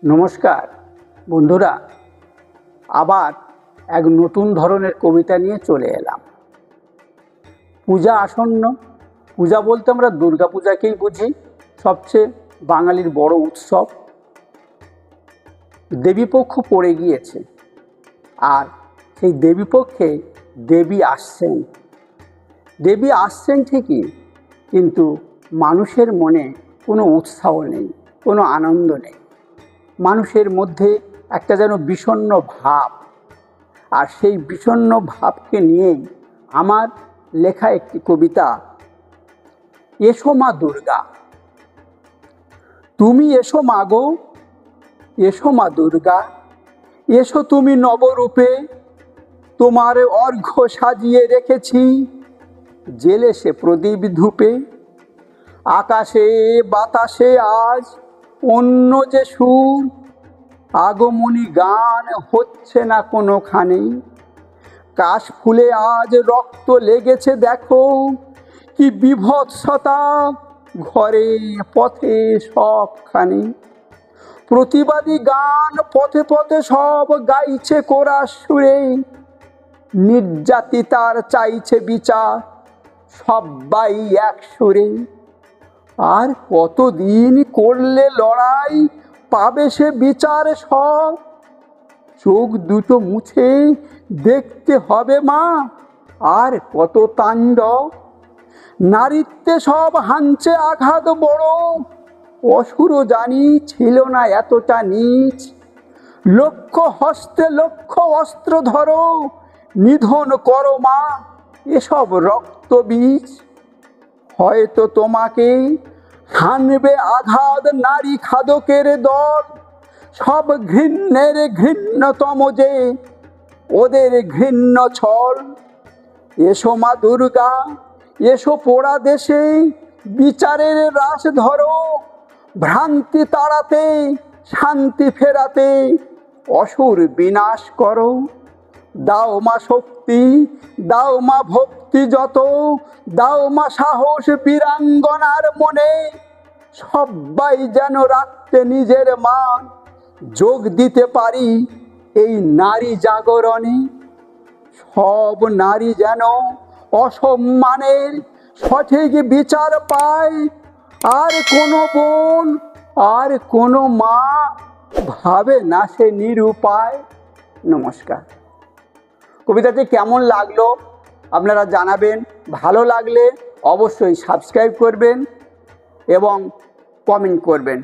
নমস্কার বন্ধুরা, আবার এক নতুন ধরনের কবিতা নিয়ে চলে এলাম। পূজা আসন্ন। পূজা বলতে আমরা দুর্গা পূজাকেই বুঝি, সবচেয়ে বাঙালির বড় উৎসব। দেবীপক্ষ পড়ে গিয়েছে, আর সেই দেবীপক্ষে দেবী আসছেন। দেবী আসছেন ঠিকই, কিন্তু মানুষের মনে কোনো উৎসাহ নেই, কোনো আনন্দ নেই। মানুষের মধ্যে একটা যেন বিষণ্ণ ভাব, আর সেই বিষণ্ণ ভাবকে নিয়েই আমার লেখা একটি কবিতা, এসো মা দুর্গা। তুমি এসো মা গো, এসো মা দুর্গা, এসো তুমি নবরূপে। তোমার অর্ঘ্য সাজিয়ে রেখেছি জেলে সে প্রদীপ ধূপে। আকাশে বাতাসে আজ অন্য যে সুর, আগমনী গান হচ্ছে না কোনোখানে। কাশ ফুলে আজ রক্ত লেগেছে দেখো, কি বিভৎসতা ঘরে পথে সবখানে। প্রতিবাদী গান পথে পথে সব গাইছে কোরাস সুরে। নির্যাতিতার চাইছে বিচার সবাই এক সুরে। আর কতদিন করলে লড়াই পাবে সে বিচার সব। চোখ দুটো মুছে দেখতে হবে মা আর কত তাণ্ডব। নারীত্বে সব হানছে আঘাত বড়, অসুরও জানি ছিল না এতটা নীচ। লক্ষ হস্তে লক্ষ অস্ত্র ধরো, নিধন করো মা এসব রক্ত বীজ। হয়তো তোমাকে হানবে আঘাত নারী খাদকের দল, সব ঘৃণ্যের ঘৃণ্যতম যে ওদের ঘৃণ্য ছল। এসো মা দুর্গা, এসো পোড়া দেশে বিচারের রাশ ধরো। ভ্রান্তি তাড়াতে শান্তি ফেরাতে অসুর বিনাশ করো। দাও মা শক্তি, দাও মা ভক্তি যত, দাও মা সাহস বীরাঙ্গনার মনে। সবাই যেন রাখতে নিজের মান, যোগ দিতে পারি এই নারী জাগরণে। সব নারী যেন অসম্মানের সঠিক বিচার পায়, আর কোনো বোন আর কোনো মা ভাবে না সে নিরুপায়। নমস্কার। কবিতাটি কেমন লাগলো আপনারা জানাবেন। ভালো লাগলে অবশ্যই সাবস্ক্রাইব করবেন এবং কমেন্ট করবেন।